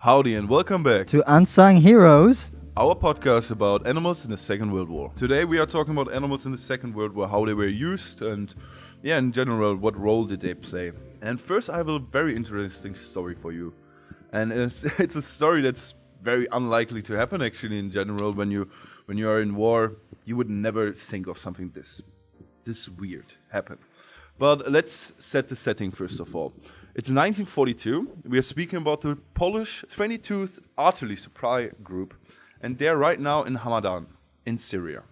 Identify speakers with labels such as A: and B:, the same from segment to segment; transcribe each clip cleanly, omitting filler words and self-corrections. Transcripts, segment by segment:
A: Howdy and welcome back
B: to Unsung Heroes.
A: our podcast about animals in the Second World War. Today we are talking about animals in the Second World War, how they were used and in general, what role did they play. And first I have a very interesting story for you. And it's a story that's very unlikely to happen actually in general. When you are in war, you would never think of something this weird happen. But let's set the setting first of all. It's 1942. We are speaking about the Polish 22th Artillery Supply Group, and they're right now in Hamadan, in Syria.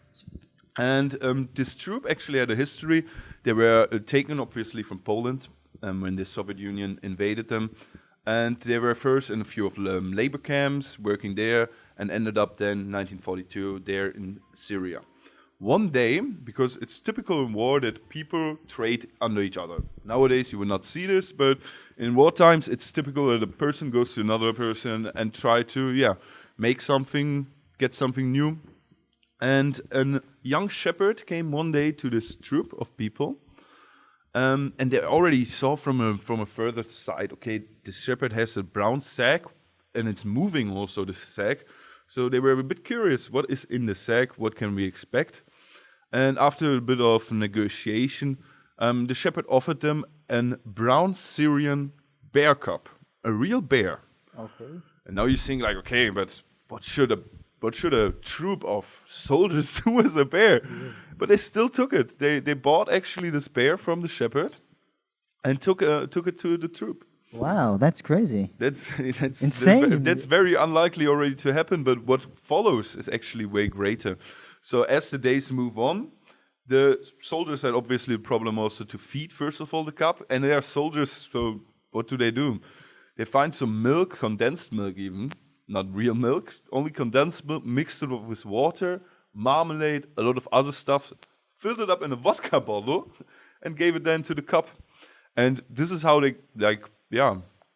A: And this troop actually had a history. They were taken, obviously, from Poland when the Soviet Union invaded them. And they were first in a few of labor camps, working there, and ended up then, 1942, there in Syria. One day, because it's typical in war that people trade under each other. Nowadays you will not see this, but in war times it's typical that a person goes to another person and try to, make something, get something new. And a young shepherd came one day to this troop of people, and they already saw from a further side, okay, the shepherd has a brown sack, and it's moving also, the sack. So they were a bit curious, what is in the sack, what can we expect? And after a bit of negotiation, the shepherd offered them a brown Syrian bear cub, a real bear.
B: Okay.
A: And now you think like, okay, but what should a troop of soldiers do with a bear? Yeah. But they still took it. They bought actually this bear from the shepherd and took it to the troop.
B: Wow, that's crazy.
A: That's
B: insane.
A: That's very unlikely already to happen, but what follows is actually way greater. So as the days move on, the soldiers had obviously a problem also to feed, first of all, the cub. And they are soldiers, so what do? They find some milk, condensed milk even, not real milk, only condensed milk, mixed it with water, marmalade, a lot of other stuff, filled it up in a vodka bottle, and gave it then to the cub. And this is how they,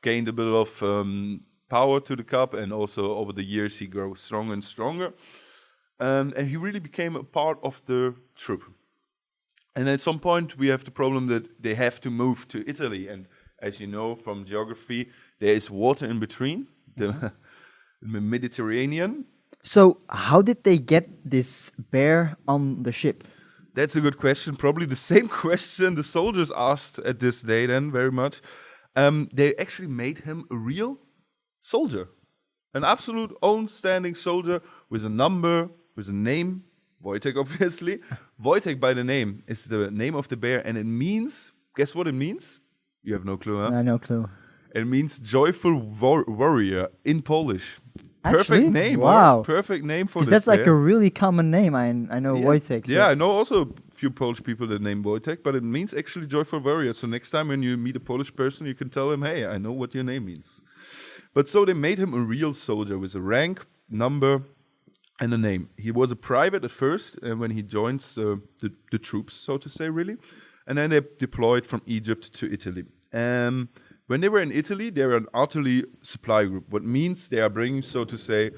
A: gained a bit of power to the cub, and also over the years he grew stronger and stronger. And he really became a part of the troop. And at some point, we have the problem that they have to move to Italy. And as you know from geography, there is water in between, the Mediterranean.
B: So how did they get this bear on the ship?
A: That's a good question. Probably the same question the soldiers asked at this day then, very much. They actually made him a real soldier. An absolute own standing soldier with a number, with a name, Wojtek obviously. Wojtek by the name is the name of the bear, and it means, guess what it means? You have no clue, huh?
B: No clue.
A: It means joyful warrior in Polish.
B: Actually?
A: Perfect name.
B: Wow.
A: Or perfect name for this
B: that's
A: bear.
B: like a really common name. I know Wojtek. So.
A: Yeah, I know also a few Polish people that name Wojtek, but it means actually joyful warrior. So next time when you meet a Polish person, you can tell him, hey, I know what your name means. But so they made him a real soldier with a rank, number, and a name. He was a private at first when he joins the troops, so to say, really. And then they deployed from Egypt to Italy. When they were in Italy, they were an artillery supply group, what means they are bringing, so to say,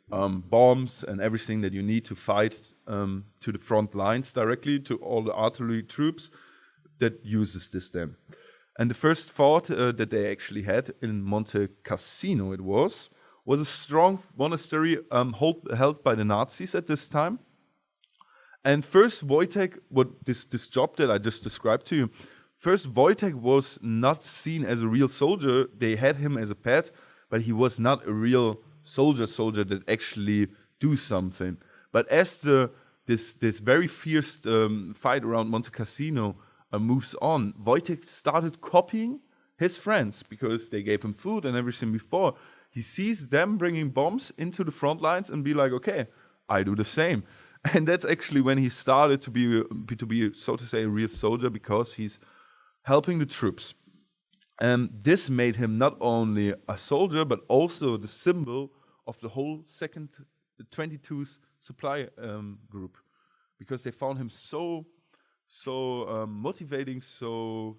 A: bombs and everything that you need to fight to the front lines directly to all the artillery troops that uses this then. And the first fort that they actually had in Monte Cassino, it was a strong monastery held by the Nazis at this time. And first Wojtek, this job that I just described to you, first Wojtek was not seen as a real soldier. They had him as a pet, but he was not a real soldier that actually do something. But as this very fierce fight around Monte Cassino moves on, Wojtek started copying his friends because they gave him food and everything before. He sees them bringing bombs into the front lines and be like, okay, I do the same. And that's actually when he started to be so to say, a real soldier, because he's helping the troops. And this made him not only a soldier, but also the symbol of the whole 22nd supply group, because they found him so motivating, so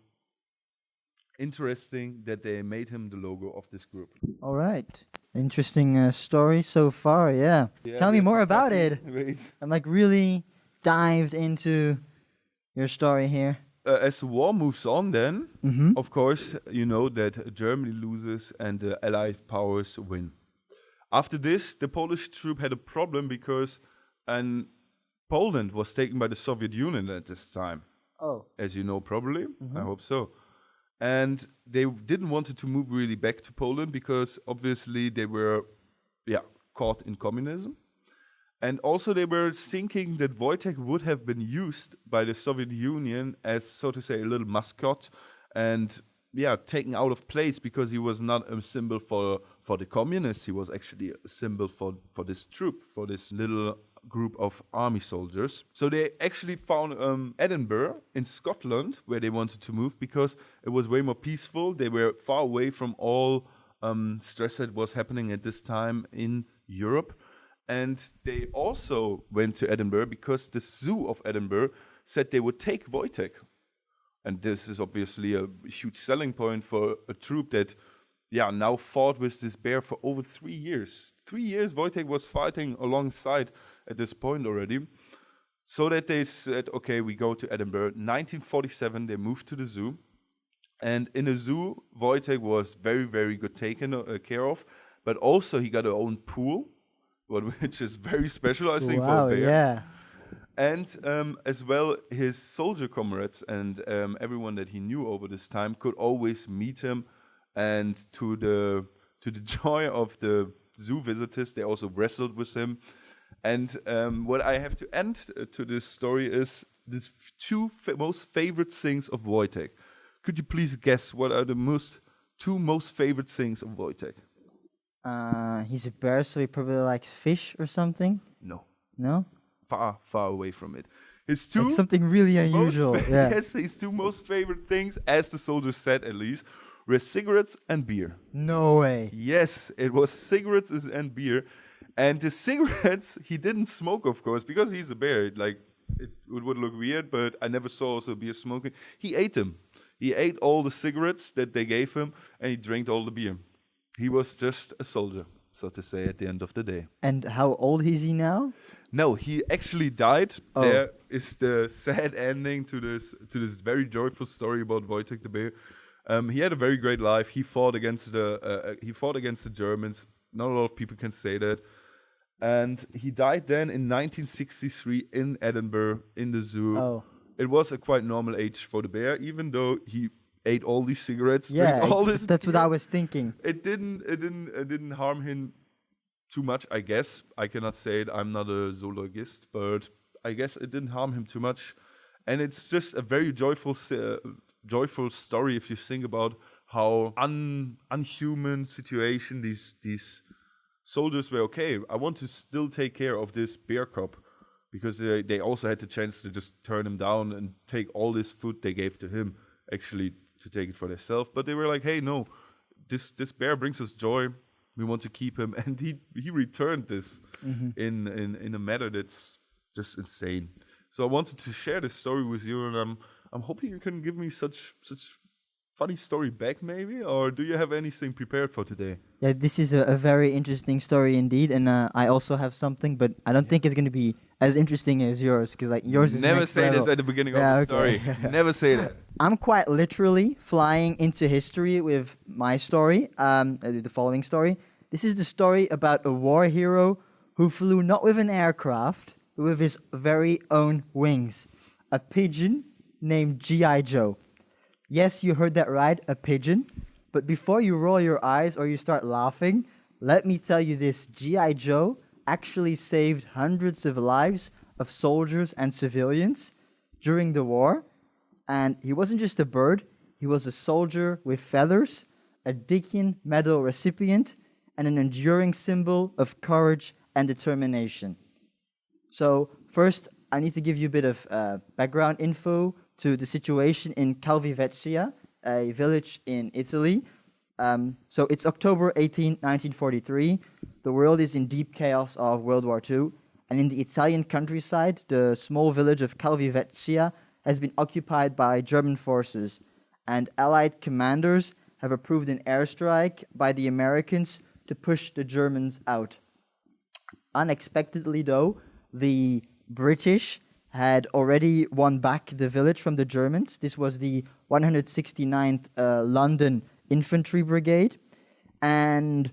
A: interesting, that they made him the logo of this group.
B: All right. Interesting story so far, yeah. Tell me more about it.
A: Wait.
B: I'm like really dived into your story here.
A: as the war moves on, then of course you know that Germany loses and the Allied powers win. After this, the Polish troop had a problem because Poland was taken by the Soviet Union at this time.
B: Oh.
A: As you know, probably. I hope so. And they didn't want to move really back to Poland because obviously they were, caught in communism. And also they were thinking that Wojtek would have been used by the Soviet Union as, so to say, a little mascot and, taken out of place because he was not a symbol for the communists. He was actually a symbol for this troop, for this little group of army soldiers. So they actually found Edinburgh in Scotland where they wanted to move because it was way more peaceful. They were far away from all stress that was happening at this time in Europe. And they also went to Edinburgh because the zoo of Edinburgh said they would take Wojtek. And this is obviously a huge selling point for a troop that now fought with this bear for over 3 years. 3 years Wojtek was fighting alongside at this point already. So that they said, okay, we go to Edinburgh. 1947, they moved to the zoo. And in the zoo, Wojtek was very, very good taken care of. But also he got his own pool, which is very special, I think, for a bear.
B: Yeah.
A: And as well, his soldier comrades and everyone that he knew over this time could always meet him. And to the joy of the zoo visitors, they also wrestled with him. And what I have to end to this story is the most favorite things of Wojtek. Could you please guess what are the two most favorite things of Wojtek?
B: He's a bear, so he probably likes fish or something.
A: No.
B: No?
A: Far, far away from it. His two
B: like something really unusual.
A: Yes, his two most favorite things, as the soldiers said at least, were cigarettes and beer.
B: No way.
A: Yes, it was cigarettes and beer. And the cigarettes, he didn't smoke, of course, because he's a bear. It would look weird, but I never saw also beer smoking. He ate them. He ate all the cigarettes that they gave him, and he drank all the beer. He was just a soldier, so to say, at the end of the day.
B: And how old is he now?
A: No, he actually died.
B: Oh.
A: There is the sad ending to this very joyful story about Wojtek the bear. He had a very great life. He fought against the Germans. Not a lot of people can say that. And he died then in 1963 in Edinburgh in the zoo.
B: Oh.
A: It was a quite normal age for the bear, even though he ate all these cigarettes,
B: Yeah,
A: drank all this
B: that's
A: beer.
B: what I was thinking.
A: It didn't harm him too much, I guess. I cannot say it. I'm not a zoologist, but I guess it didn't harm him too much. And it's just a very joyful story if you think about how unhuman situation these soldiers were. Okay, I want to still take care of this bear cub because they also had the chance to just turn him down and take all this food they gave to him, actually to take it for themselves. But they were like, hey, no, this bear brings us joy. We want to keep him. And he returned this in a manner that's just insane. So I wanted to share this story with you, and I'm hoping you can give me such funny story back, maybe, or do you have anything prepared for today?
B: Yeah, this is a very interesting story indeed, and I also have something, but I don't think it's going to be as interesting as yours, because yours is
A: never
B: next
A: say
B: level.
A: this at the beginning of the story. Never say that.
B: I'm quite literally flying into history with my story, the following story. This is the story about a war hero who flew not with an aircraft, but with his very own wings. A pigeon named G.I. Joe. Yes, you heard that right, a pigeon. But before you roll your eyes or you start laughing, let me tell you this. G.I. Joe actually saved hundreds of lives of soldiers and civilians during the war. And he wasn't just a bird, he was a soldier with feathers, a Dickion Medal recipient, and an enduring symbol of courage and determination. So first, I need to give you a bit of background info to the situation in Calvi Vecchia, a village in Italy. So it's October 18, 1943. The world is in deep chaos of World War II. And in the Italian countryside, the small village of Calvi Vecchia has been occupied by German forces. And Allied commanders have approved an airstrike by the Americans to push the Germans out. Unexpectedly, though, the British had already won back the village from the Germans. This was the 169th London Infantry Brigade. And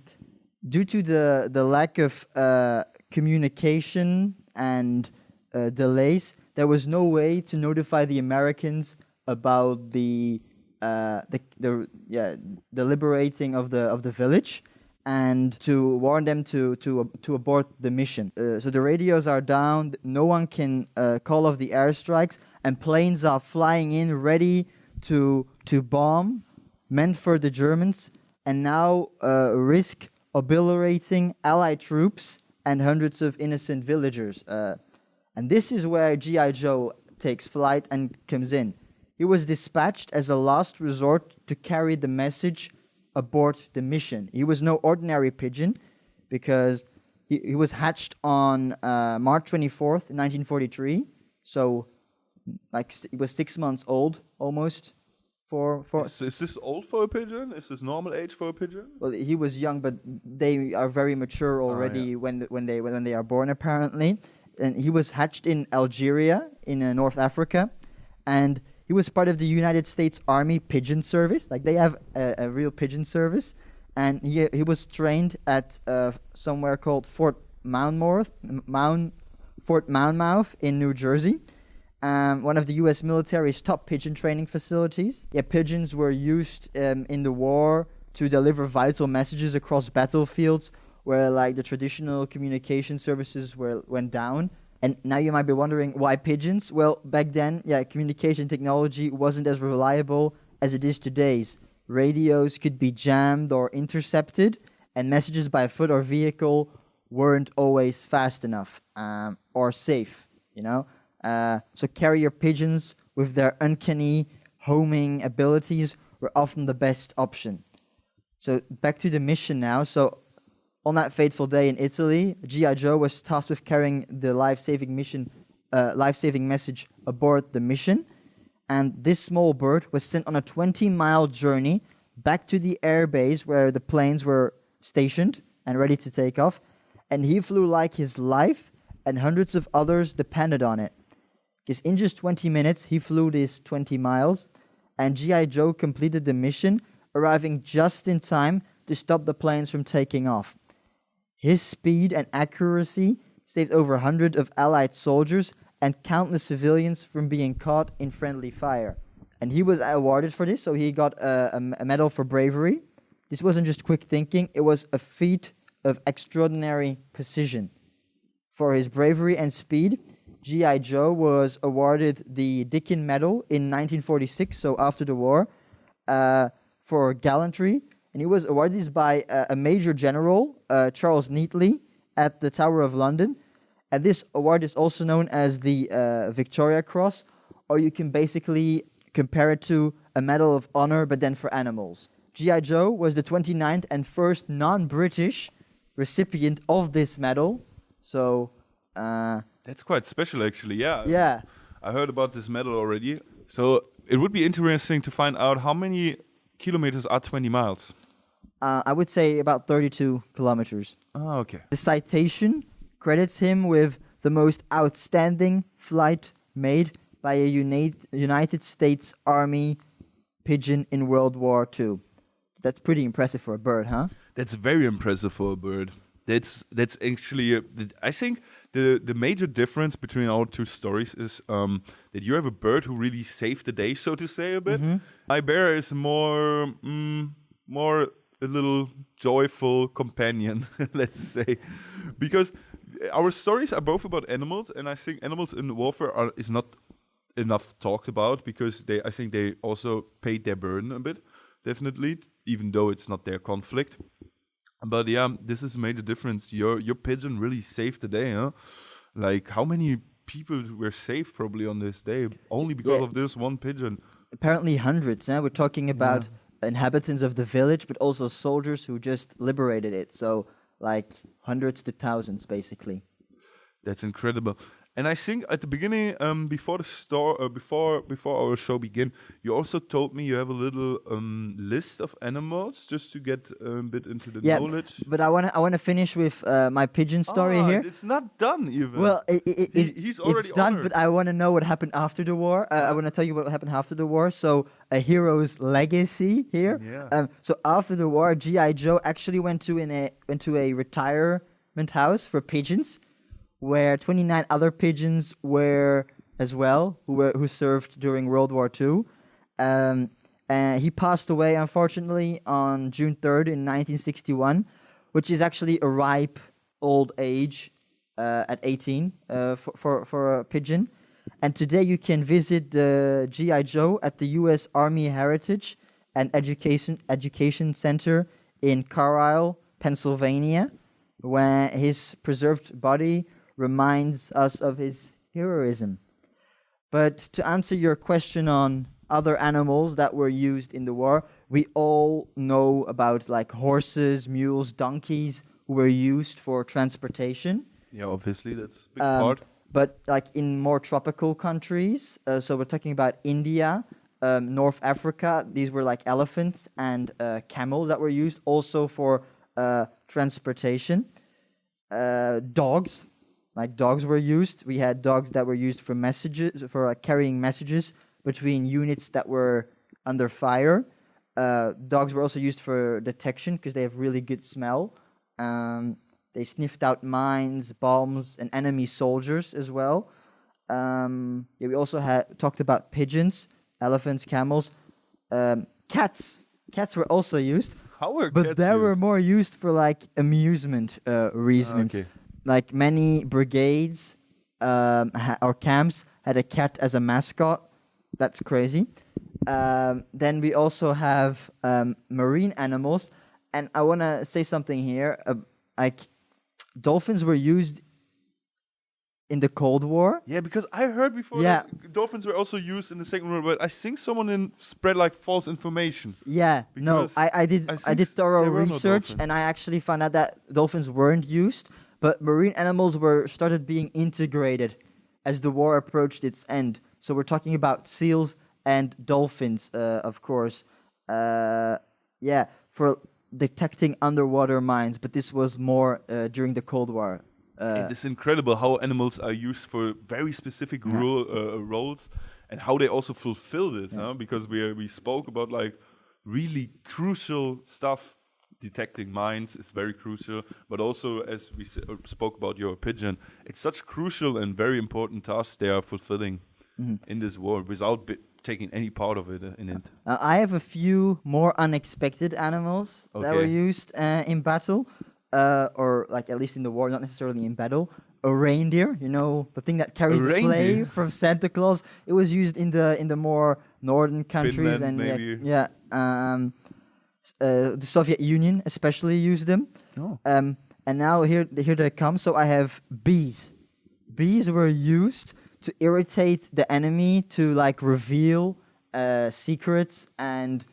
B: due to the lack of communication and delays, there was no way to notify the Americans about the liberating of the village, and to warn them to abort the mission. So the radios are down. No one can call off the airstrikes, and planes are flying in ready to bomb, meant for the Germans, and now risk obliterating Allied troops and hundreds of innocent villagers. And this is where G.I. Joe takes flight and comes in. He was dispatched as a last resort to carry the message abort the mission. He was no ordinary pigeon, because he was hatched on March 24th, 1943. So, he was 6 months old, almost.
A: Is this old for a pigeon? Is this normal age for a pigeon?
B: Well, he was young, but they are very mature already when they are born, apparently. And he was hatched in Algeria, in North Africa, and he was part of the United States Army Pigeon Service. They have a real pigeon service, and he was trained at somewhere called Fort Monmouth in New Jersey, one of the U.S. military's top pigeon training facilities. Yeah, pigeons were used in the war to deliver vital messages across battlefields where the traditional communication services went down. And now you might be wondering, why pigeons? Well, back then, communication technology wasn't as reliable as it is today's. Radios could be jammed or intercepted, and messages by foot or vehicle weren't always fast enough or safe, So carrier pigeons with their uncanny homing abilities were often the best option. So back to the mission now. So on that fateful day in Italy, G.I. Joe was tasked with carrying the life-saving message aboard the mission. And this small bird was sent on a 20-mile journey back to the air base where the planes were stationed and ready to take off. And he flew like his life, and hundreds of others depended on it. Because in just 20 minutes, he flew these 20 miles, and G.I. Joe completed the mission, arriving just in time to stop the planes from taking off. His speed and accuracy saved over 100 of Allied soldiers and countless civilians from being caught in friendly fire. And he was awarded for this, so he got a medal for bravery. This wasn't just quick thinking, it was a feat of extraordinary precision. For his bravery and speed, G.I. Joe was awarded the Dickin Medal in 1946, so after the war, for gallantry. And he was awarded this by a Major General, Charles Neatley, at the Tower of London. And this award is also known as the Victoria Cross, or you can basically compare it to a Medal of Honor, but then for animals. G.I. Joe was the 29th and first non-British recipient of this medal. So
A: that's quite special, actually.
B: Yeah.
A: I heard about this medal already. So it would be interesting to find out how many kilometers are 20 miles.
B: I would say about 32 kilometers.
A: Oh, okay.
B: The citation credits him with the most outstanding flight made by a United States Army pigeon in World War II. That's pretty impressive for a bird, huh?
A: That's very impressive for a bird. That's actually, I think the major difference between our two stories is that you have a bird who really saved the day, so to say, a bit. Mm-hmm. My bear is more a little joyful companion, let's say, because our stories are both about animals, and I think animals in warfare is not enough talked about, because I think they also paid their burden a bit, definitely, even though it's not their conflict. But yeah, this is a major difference. Your pigeon really saved the day, huh? How many people were saved probably on this day only because of this one pigeon?
B: Apparently hundreds. We're talking about inhabitants of the village, but also soldiers who just liberated it. So hundreds to thousands, basically.
A: That's incredible. And I think at the beginning, before the before our show begin, you also told me you have a little list of animals just to get a bit into the
B: Yeah,
A: knowledge.
B: but I wanna finish with my pigeon story here.
A: It's not done even.
B: Well,
A: He's already
B: it's done,
A: honored.
B: but I want to know what happened after the war. I want to tell you what happened after the war. So, a hero's legacy here.
A: Yeah.
B: So after the war, GI Joe actually went to a retirement house for pigeons, where 29 other pigeons were as well, who served during World War II. And he passed away, unfortunately, on June 3rd in 1961, which is actually a ripe old age at 18 for a pigeon. And today you can visit the GI Joe at the U.S. Army Heritage and Education Center in Carlisle, Pennsylvania, where his preserved body reminds us of his heroism. But to answer your question on other animals that were used in the war, we all know about like horses, mules, donkeys who were used for transportation.
A: Yeah, obviously that's a big part.
B: But like in more tropical countries, so we're talking about India, North Africa, these were like elephants and camels that were used also for transportation. Dogs were used. We had dogs that were used for messages, for carrying messages between units that were under fire. Dogs were also used for detection because they have really good smell. They sniffed out mines, bombs, and enemy soldiers as well. We also talked about pigeons, elephants, camels, cats. Cats were also used.
A: How were
B: But
A: cats
B: they were
A: used?
B: more used for like amusement reasons.
A: Okay.
B: Like many brigades or camps had a cat as a mascot. That's crazy. Then we also have marine animals, and I want to say something here. Like dolphins were used in the Cold War.
A: Yeah, because I heard before
B: Yeah.
A: that dolphins were also used in the Second World War. But I think someone spread like false information.
B: Yeah, no,
A: Because
B: I did
A: I
B: I
A: think
B: did thorough
A: there were no
B: research,
A: dolphins.
B: and I actually found out that dolphins weren't used, but marine animals were started being integrated as the war approached its end. So we're talking about seals and dolphins, of course. For detecting underwater mines, but this was more during the Cold War.
A: It is incredible how animals are used for very specific roles, and how they also fulfill this. Huh? Because we spoke about like really crucial stuff. Detecting mines is very crucial, but also as we spoke about your pigeon, it's such crucial and very important tasks they are fulfilling in this war without taking any part of it in it.
B: I have a few more unexpected animals that were
A: Okay.
B: used in battle, or like at least in the war, not necessarily in battle. A reindeer, you know, the thing that carries
A: A
B: the sleigh
A: reindeer?
B: from Santa Claus. It was used in the more northern countries,
A: Finland,
B: and
A: maybe.
B: the Soviet Union especially used them.
A: Oh.
B: And now here they come. So I have bees. Bees were used to irritate the enemy, to like reveal secrets, and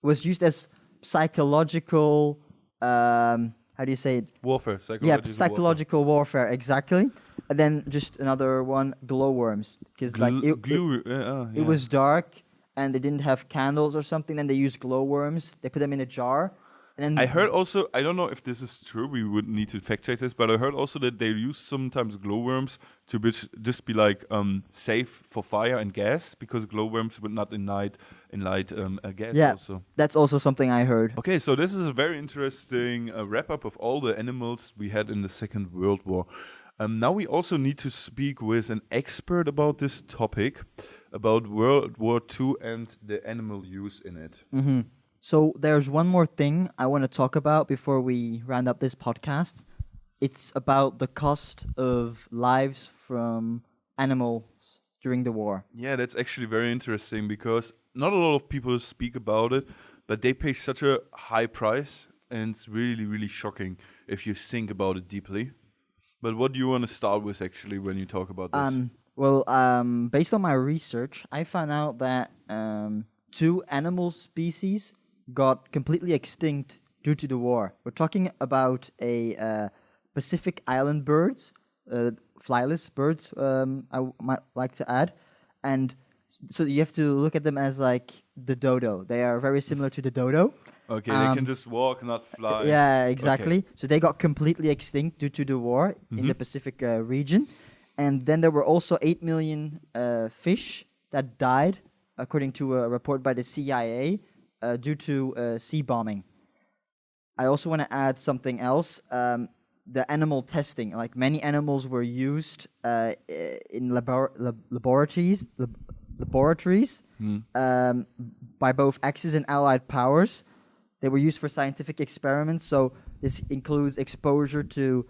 B: was used as psychological. How do you say it?
A: Warfare,
B: Yeah, psychological warfare, exactly. And then just another one, glowworms, because it was dark and they didn't have candles or something. Then they used glowworms. They put them in a jar, and then
A: I heard also, I don't know if this is true, we would need to fact check this, but I heard also that they use sometimes glowworms to just be like safe for fire and gas, because glowworms would not ignite a gas also.
B: That's also something I heard.
A: Okay, so this is a very interesting wrap up of all the animals we had in the Second World War. Now we also need to speak with an expert about this topic, about World War II and the animal use in it.
B: So there's one more thing I want to talk about before we round up this podcast. It's about the cost of lives from animals during the war.
A: Yeah, that's actually very interesting because not a lot of people speak about it, but they pay such a high price, and it's really, really shocking if you think about it deeply. But what do you want to start with actually when you talk about this?
B: Based on my research, I found out that 2 animal species got completely extinct due to the war. We're talking about a Pacific island birds, flyless birds. Might like to add, and so you have to look at them as like the dodo. They are very similar to the dodo.
A: Okay, they can just walk, not fly.
B: Yeah,
A: Okay.
B: exactly. So they got completely extinct due to the war in the Pacific region. And then there were also 8 million fish that died, according to a report by the CIA, due to sea bombing. I also want to add something else. The animal testing, like many animals were used in laboratories by both Axis and Allied powers. They were used for scientific experiments, so this includes exposure to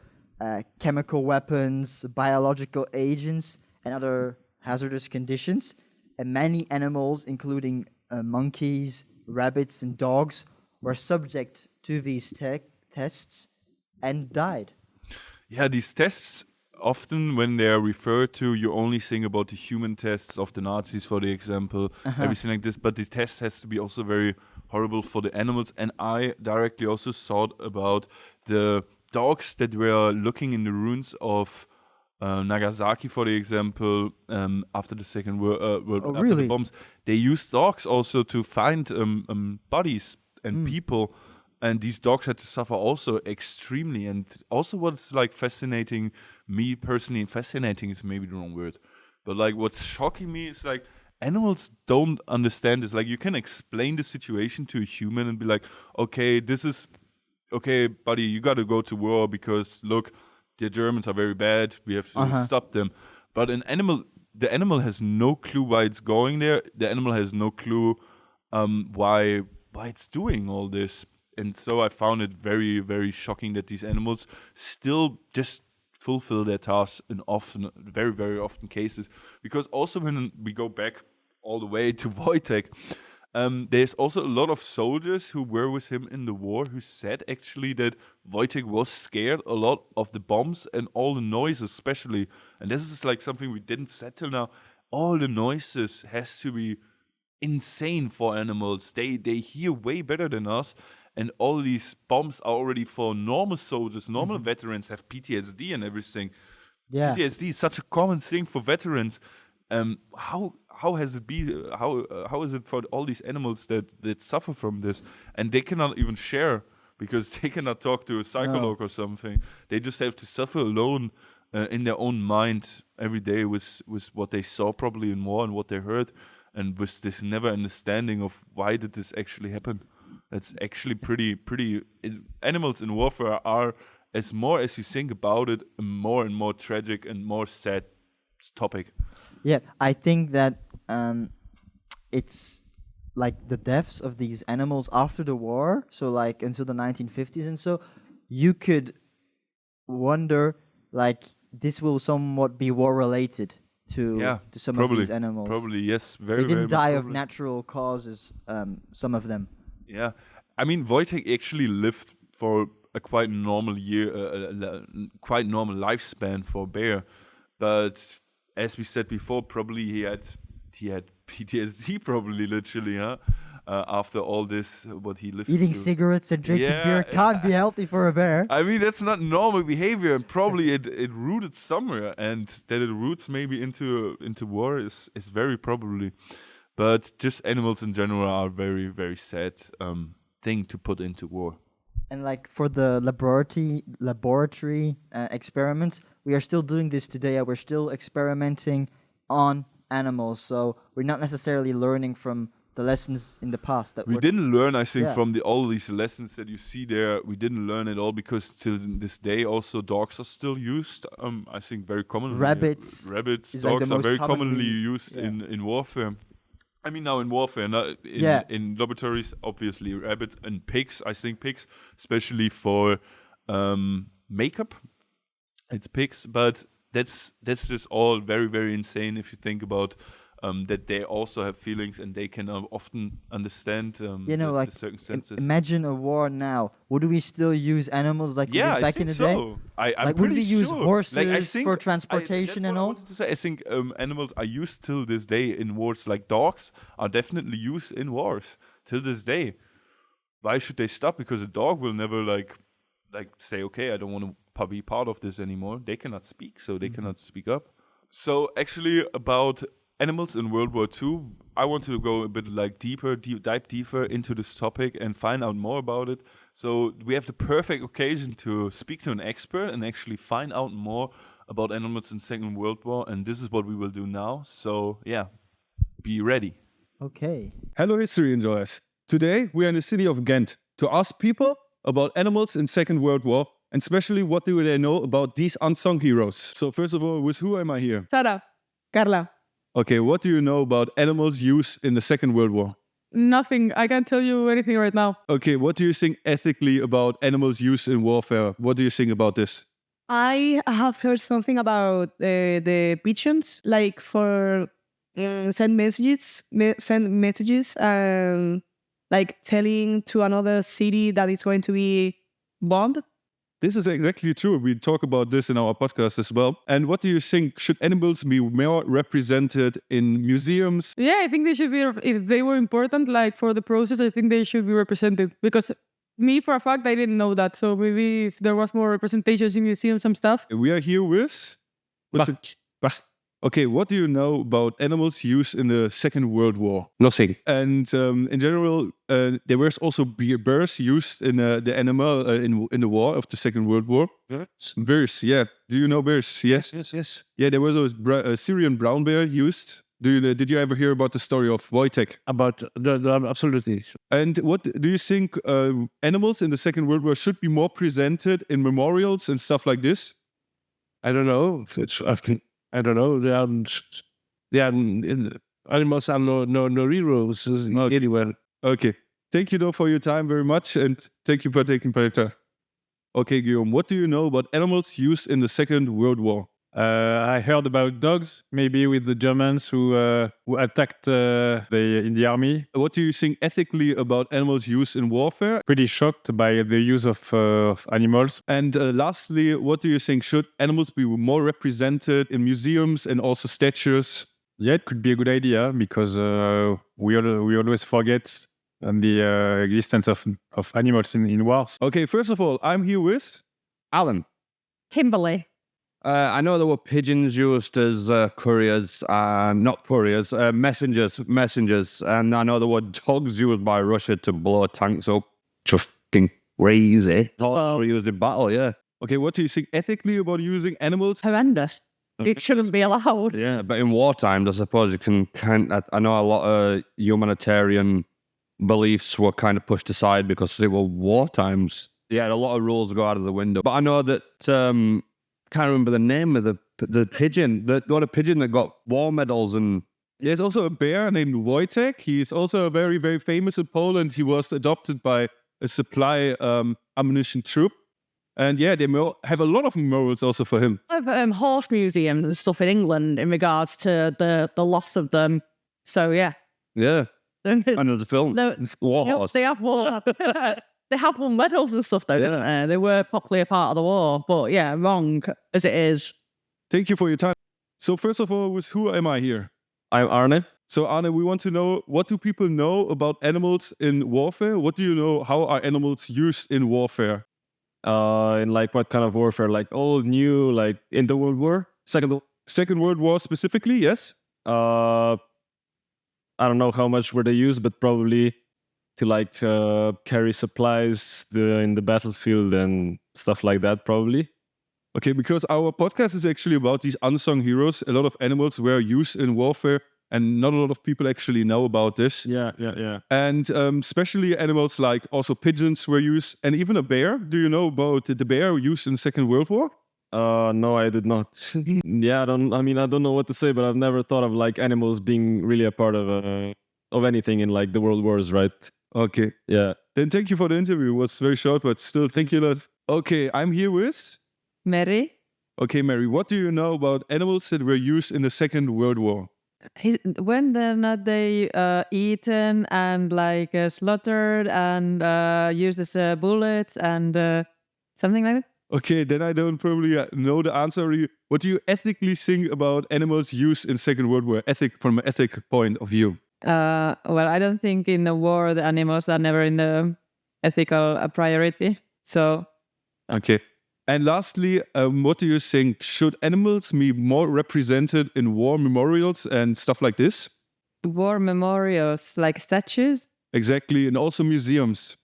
B: chemical weapons, biological agents, and other hazardous conditions. And many animals, including monkeys, rabbits, and dogs, were subject to these tests and died.
A: Yeah, these tests, often when they are referred to, you only think about the human tests of the Nazis, for the example, everything like this. But these tests has to be also very horrible for the animals. And I directly also thought about the dogs that were looking in the ruins of Nagasaki, for the example, after the Second World after
B: really?
A: the bombs. They used dogs also to find bodies and people. And these dogs had to suffer also extremely. And also what's like fascinating, me personally, fascinating is maybe the wrong word. But like what's shocking me is like animals don't understand this. Like you can explain the situation to a human and be like, okay, buddy, you got to go to war because look, the Germans are very bad. We have to stop them. But the animal has no clue why it's going there. The animal has no clue why it's doing all this. And so I found it very, very shocking that these animals still just fulfill their tasks in very, very often cases. Because also when we go back all the way to Wojtek, there's also a lot of soldiers who were with him in the war who said actually that Wojtek was scared a lot of the bombs and all the noises especially. And this is like something we didn't say till now. All the noises has to be insane for animals. They hear way better than us. And all these bombs are already for normal soldiers. Normal veterans have PTSD and everything. Yeah. PTSD is such a common thing for veterans. How has it been? How is it for all these animals that suffer from this? And they cannot even share because they cannot talk to a psychologist or something. They just have to suffer alone in their own mind every day with what they saw probably in war and what they heard, and with this never understanding of why did this actually happen. That's actually pretty. Animals in warfare are, as more as you think about it, a more and more tragic and more sad topic.
B: Yeah, I think that it's like the deaths of these animals after the war, so like until the 1950s and so, you could wonder like this will somewhat be war related to some of these animals.
A: Probably, yes. Very,
B: they didn't die of
A: probably.
B: Natural causes, some of them.
A: Yeah, I mean, Wojtek actually lived for a quite normal quite normal lifespan for a bear, but as we said before, probably he had PTSD, probably literally, after all this, what he lived
B: Eating
A: through.
B: Cigarettes and drinking beer can't be healthy for a bear.
A: I mean, that's not normal behavior, and probably it rooted somewhere, and that it roots maybe into war is very probably. But just animals in general are very, very sad thing to put into war.
B: And like for the laboratory experiments, we are still doing this today. We're still experimenting on animals, so we're not necessarily learning from the lessons in the past. That
A: we didn't learn, I think, from all these lessons that you see there. We didn't learn it all because till this day, also dogs are still used. I think very commonly.
B: Rabbits,
A: dogs are very commonly used in warfare. I mean, now in warfare, not in laboratories, obviously rabbits and pigs. I think pigs, especially for makeup, it's pigs. But that's just all very, very insane if you think about that they also have feelings and they can often understand the circumstances.
B: Imagine a war now. Would we still use animals like we did back in the day?
A: I'm
B: would we use
A: sure.
B: horses for transportation and all?
A: I think animals are used till this day in wars. Like dogs are definitely used in wars till this day. Why should they stop? Because a dog will never like say, okay, I don't want to be part of this anymore. They cannot speak, so they cannot speak up. So actually, about animals in World War II, I want to go a bit like dive deeper into this topic and find out more about it. So we have the perfect occasion to speak to an expert and actually find out more about animals in Second World War. And this is what we will do now. So yeah, be ready.
B: Okay.
C: Hello, history enjoyers. Today we are in the city of Ghent to ask people about animals in Second World War, and especially what do they know about these unsung heroes. So first of all, with who am I here?
D: Sara, Carla,
C: Okay, what do you know about animals used in the Second World War?
D: nothing. I can't tell you anything right now.
C: Okay, what do you think ethically about animals used in warfare? What do you think about this?
D: I have heard something about the pigeons, like for send messages, and like telling to another city that it's going to be bombed.
C: This is exactly true. We talk about this in our podcast as well. And what do you think? Should animals be more represented in museums?
D: Yeah, I think they should be. If they were important, like for the process, I think they should be represented. Because me, for a fact, I didn't know that. So maybe if there was more representations in museums and stuff.
C: We are here with... Okay, what do you know about animals used in the Second World War?
E: Nothing.
C: And in general, there were also bears used in the animal in the war of the Second World War. Bears, yeah. Do you know bears? Yes.
E: Yes.
C: Yeah, there was a Syrian brown bear used. Did you ever hear about the story of Wojtek?
E: About absolutely.
C: And what do you think animals in the Second World War should be more presented in memorials and stuff like this?
E: I don't know. I don't know. They are animals are no heroes anywhere.
C: Okay. Thank you though for your time very much, and thank you for taking part. Okay, Guillaume, what do you know about animals used in the Second World War?
F: I heard about dogs, maybe with the Germans who attacked in the army.
C: What do you think ethically about animals used in warfare?
F: Pretty shocked by the use of animals.
C: And lastly, what do you think? Should animals be more represented in museums and also statues?
F: Yeah, it could be a good idea because we always forget the existence of animals in wars.
C: Okay, first of all, I'm here with...
E: Alan,
D: Kimberly.
E: I know there were pigeons used as couriers, not couriers, messengers, and I know there were dogs used by Russia to blow tanks up. Just fucking crazy. All used in battle, yeah.
C: Okay, what do you think ethically about using animals?
D: Horrendous. It shouldn't be allowed.
E: Yeah, but in wartime, I suppose you can I know a lot of humanitarian beliefs were kind of pushed aside because they were war times. Yeah, a lot of rules go out of the window. But I know that can't remember the name of the pigeon. The pigeon that got war medals and.
C: There's also a bear named Wojtek. He's also a very, very famous in Poland. He was adopted by a supply ammunition troop. And yeah, they have a lot of memorials also for him.
D: I have horse museums and stuff in England in regards to the loss of them. So yeah.
E: Yeah. I know the film. War horse.
D: They have war. They have won medals and stuff though, didn't they? They were properly a part of the war. But yeah, wrong as it is.
C: Thank you for your time. So first of all, with who am I here?
E: I'm Arne.
C: So Arne, we want to know, what do people know about animals in warfare? What do you know? How are animals used in warfare?
F: In like what kind of warfare? Like old, new, like in the World War?
C: Second World War specifically, yes?
F: I don't know how much were they used, but probably to like carry supplies in the battlefield and stuff like that, probably.
C: Okay, because our podcast is actually about these unsung heroes. A lot of animals were used in warfare, and not a lot of people actually know about this.
F: Yeah.
C: And especially animals like also pigeons were used, and even a bear. Do you know about the bear used in the Second World War?
F: No, I did not. Yeah, I don't know what to say, but I've never thought of like animals being really a part of anything in like the world wars, right?
C: Okay.
F: Yeah.
C: Then thank you for the interview. It was very short, but still thank you a lot. Okay, I'm here with...
D: Mary?
C: Okay, Mary, what do you know about animals that were used in the Second World War?
D: When they're not they eaten and like slaughtered and used as bullets and something like that?
C: Okay, then I don't probably know the answer. What do you ethically think about animals used in Second World War? From an ethic point of view.
D: Well, I don't think in the war the animals are never in the ethical priority. So.
C: Okay. And lastly, what do you think? Should animals be more represented in war memorials and stuff like this?
G: War memorials, like statues.
C: Exactly, and also museums.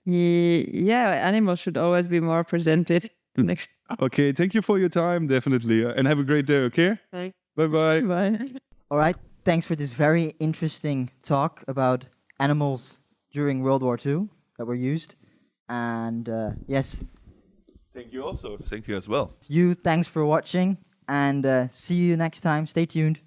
G: Yeah, animals should always be more presented. Next.
C: Okay, thank you for your time, definitely. And have a great day, okay?
G: Bye.
C: Bye-bye.
G: Bye.
B: All right. Thanks for this very interesting talk about animals during World War II that were used. And yes,
A: Thank you also. Thank you as well.
B: thanks for watching. And see you next time. Stay tuned.